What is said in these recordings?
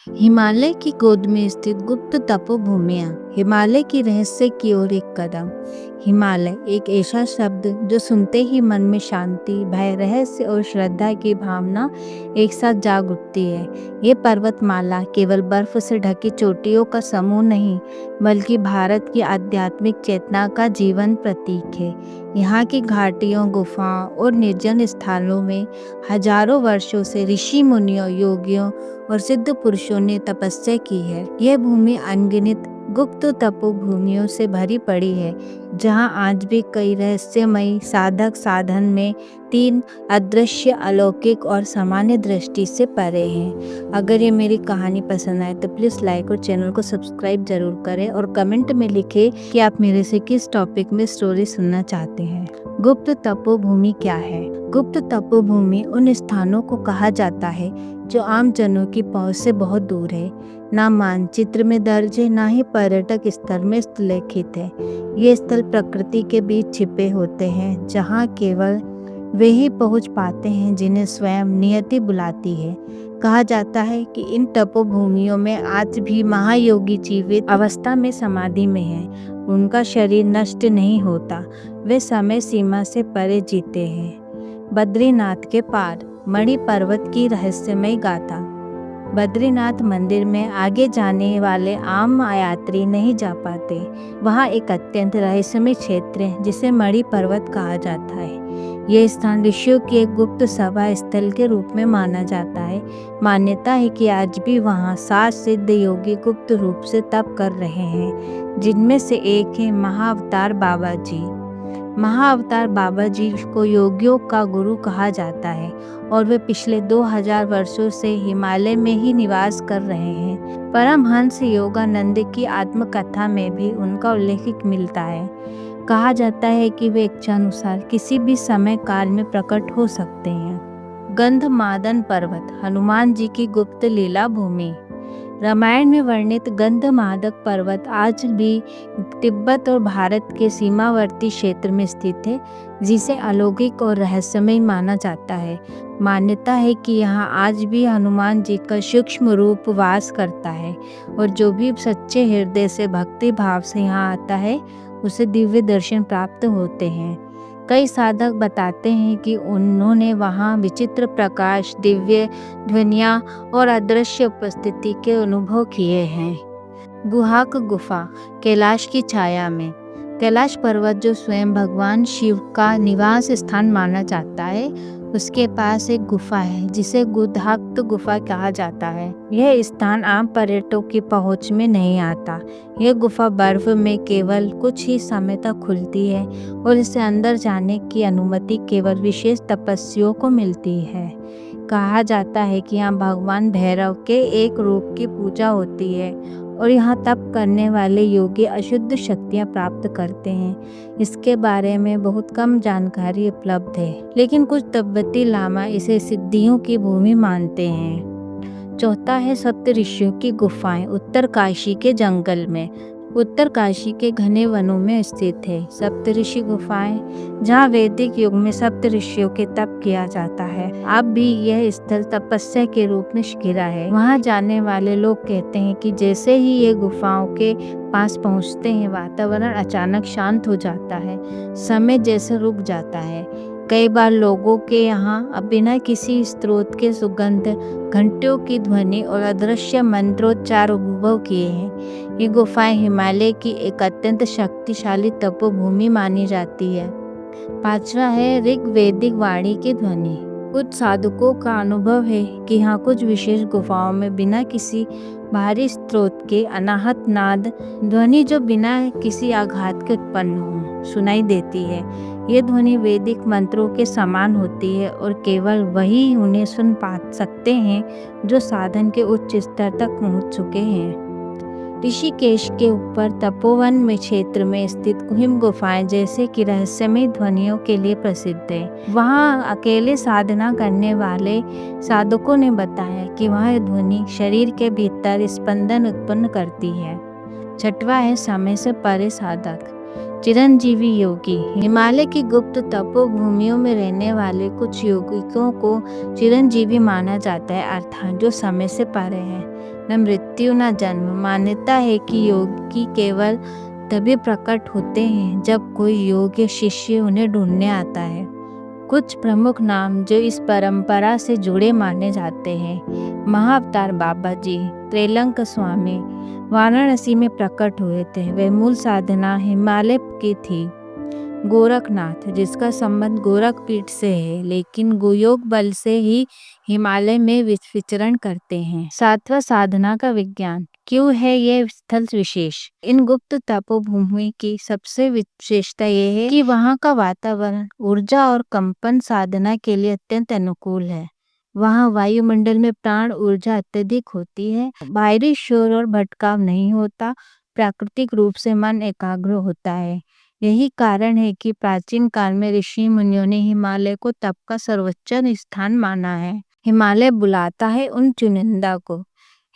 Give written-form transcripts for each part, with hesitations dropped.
हिमालय की गोद में स्थित गुप्त तपोभूमियां। हिमालय की रहस्य की ओर एक कदम। हिमालय एक ऐसा शब्द जो सुनते ही मन में शांति, भय, रहस्य और श्रद्धा की भावना एक साथ जाग उठती है। ये पर्वतमाला केवल बर्फ से ढकी चोटियों का समूह नहीं, बल्कि भारत की आध्यात्मिक चेतना का जीवन प्रतीक है। यहाँ की घाटियों, गुफाओं और निर्जन स्थानों में हजारों वर्षों से ऋषि मुनियों, योगियों और सिद्ध पुरुषों ने तपस्या की है। यह भूमि अनगिनत गुप्त तपोभूमियों से भरी पड़ी है, जहाँ आज भी कई रहस्यमयी साधक साधन में तीन अदृश्य, अलौकिक और सामान्य दृष्टि से परे हैं। अगर ये मेरी कहानी पसंद आए तो प्लीज़ लाइक और चैनल को सब्सक्राइब जरूर करें और कमेंट में लिखें कि आप मेरे से किस टॉपिक में स्टोरी सुनना चाहते हैं। गुप्त तपोभूमि क्या है? गुप्त तपोभूमि उन स्थानों को कहा जाता है जो आम जनों की पहुंच से बहुत दूर है, ना मानचित्र में दर्ज है, ना ही पर्यटक स्थल में उल्लेखित है। ये स्थल प्रकृति के बीच छिपे होते हैं, जहाँ केवल वे ही पहुंच पाते हैं जिन्हें स्वयं नियति बुलाती है। कहा जाता है कि इन तपोभूमियों में आज भी महायोगी जीवित अवस्था में समाधि में हैं। उनका शरीर नष्ट नहीं होता, वे समय सीमा से परे जीते हैं। बद्रीनाथ के पार मणि पर्वत की रहस्यमय गाथा। बद्रीनाथ मंदिर में आगे जाने वाले आम यात्री नहीं जा पाते। वहाँ एक अत्यंत रहस्यमय क्षेत्र है जिसे मणि पर्वत कहा जाता है। यह स्थान ऋषियों की एक गुप्त सभा स्थल के रूप में माना जाता है। मान्यता है कि आज भी वहाँ 7 सिद्ध योगी गुप्त रूप से तप कर रहे हैं, जिनमें से एक है महाअवतार बाबा जी। महाअवतार बाबा जी को योगियों का गुरु कहा जाता है और वे पिछले 2000 वर्षों से हिमालय में ही निवास कर रहे हैं। परमहंस योगानंद की आत्मकथा में भी उनका उल्लेख मिलता है। कहा जाता है कि वे इच्छानुसार किसी भी समय काल में प्रकट हो सकते हैं। गंधमादन पर्वत हनुमान जी की गुप्त लीला भूमि। रामायण में वर्णित गंधमादक पर्वत आज भी तिब्बत और भारत के सीमावर्ती क्षेत्र में स्थित है, जिसे अलौकिक और रहस्यमय माना जाता है। मान्यता है कि यहाँ आज भी हनुमान जी का सूक्ष्म रूप वास करता है और जो भी सच्चे हृदय से भक्ति भाव से यहाँ आता है, उसे दिव्य दर्शन प्राप्त होते हैं। कई साधक बताते हैं कि उन्होंने वहाँ विचित्र प्रकाश, दिव्य ध्वनियाँ और अदृश्य उपस्थिति के अनुभव किए हैं। गुहाक गुफा कैलाश की छाया में। कैलाश पर्वत जो स्वयं भगवान शिव का निवास स्थान माना जाता है, उसके पास एक गुफा है जिसे गुहाक गुफा कहा जाता है। यह स्थान आम पर्यटकों की पहुंच में नहीं आता। यह गुफा बर्फ में केवल कुछ ही समय तक खुलती है और इसे अंदर जाने की अनुमति केवल विशेष तपस्वियों को मिलती है। कहा जाता है कि यहाँ भगवान भैरव के एक रूप की पूजा होती है और यहाँ तप करने वाले योगी अशुद्ध शक्तियाँ प्राप्त करते हैं। इसके बारे में बहुत कम जानकारी उपलब्ध है, लेकिन कुछ तिब्बती लामा इसे सिद्धियों की भूमि मानते हैं। चौथा है सप्त ऋषियों की गुफाएं उत्तरकाशी के जंगल में। उत्तरकाशी के घने वनों में स्थित है सप्तऋषि गुफाएं, जहाँ वैदिक युग में सप्त ऋषियों के तप किया जाता है। अब भी यह स्थल तपस्या के रूप में घिरा है। वहाँ जाने वाले लोग कहते हैं कि जैसे ही ये गुफाओं के पास पहुँचते हैं, वातावरण अचानक शांत हो जाता है, समय जैसे रुक जाता है। कई बार लोगों के यहाँ अब बिना किसी स्रोत के सुगंध, घंटियों की ध्वनि और अदृश्य मंत्रोच्चार अनुभव किए हैं। ये गुफाएं हिमालय की एक अत्यंत शक्तिशाली तपोभूमि मानी जाती है। 5वां है ऋग्वेदिक वाणी की ध्वनि। कुछ साधकों का अनुभव है कि यहाँ कुछ विशेष गुफाओं में बिना किसी बाहरी स्रोत के अनाहत नाद ध्वनि जो बिना किसी आघात के उत्पन्न हो सुनाई देती है। ये ध्वनि वैदिक मंत्रों के समान होती है और केवल वही उन्हें सुन पा सकते हैं जो साधन के उच्च स्तर तक पहुंच चुके हैं। ऋषिकेश के ऊपर तपोवन में क्षेत्र में स्थित कुहिम गुफाएं जैसे कि रहस्यमय ध्वनियों के लिए प्रसिद्ध है। वहाँ अकेले साधना करने वाले साधकों ने बताया कि वह ध्वनि शरीर के भीतर स्पंदन उत्पन्न करती है। 6वां है समय से परे साधक चिरंजीवी योगी। हिमालय की गुप्त तपोभूमियों में रहने वाले कुछ योगियों को चिरंजीवी माना जाता है, अर्थात जो समय से परे हैं। न मृत्यु न जन्म। मान्यता है कि योगी केवल तभी प्रकट होते हैं जब कोई योग्य शिष्य उन्हें ढूंढने आता है। कुछ प्रमुख नाम जो इस परंपरा से जुड़े माने जाते हैं: महाअवतार बाबा जी, त्रैलंक स्वामी वाराणसी में प्रकट हुए थे। वे मूल साधना हिमालय की थी। गोरखनाथ, जिसका संबंध गोरख पीठ से है, लेकिन योग बल से ही हिमालय में विचरण करते हैं। सातवां, साधना का विज्ञान। क्यों है ये स्थल विशेष? इन गुप्त तपोभूमि की सबसे विशेषता यह है कि वहाँ का वातावरण, ऊर्जा और कंपन साधना के लिए अत्यंत अनुकूल है। वहाँ वायुमंडल में प्राण ऊर्जा अत्यधिक होती है, बाहरी शोर और भटकाव नहीं होता, प्राकृतिक रूप से मन एकाग्र होता है। यही कारण है कि प्राचीन काल में ऋषि मुनियों ने हिमालय को तप का सर्वोच्च स्थान माना है। हिमालय बुलाता है उन चुनिंदा को।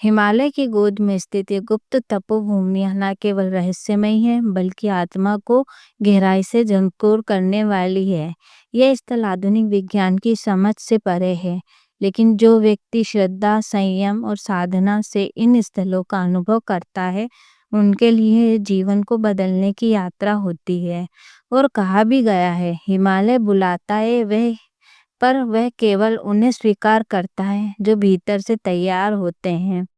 हिमालय की गोद में स्थित ये गुप्त तपोभूमियां न केवल रहस्यमयी है, बल्कि आत्मा को गहराई से झंकोर करने वाली है। यह स्थल आधुनिक विज्ञान की समझ से परे है, लेकिन जो व्यक्ति श्रद्धा, संयम और साधना से इन स्थलों का अनुभव करता है, उनके लिए जीवन को बदलने की यात्रा होती है। और कहा भी गया है, हिमालय बुलाता है पर वह केवल उन्हें स्वीकार करता है जो भीतर से तैयार होते हैं।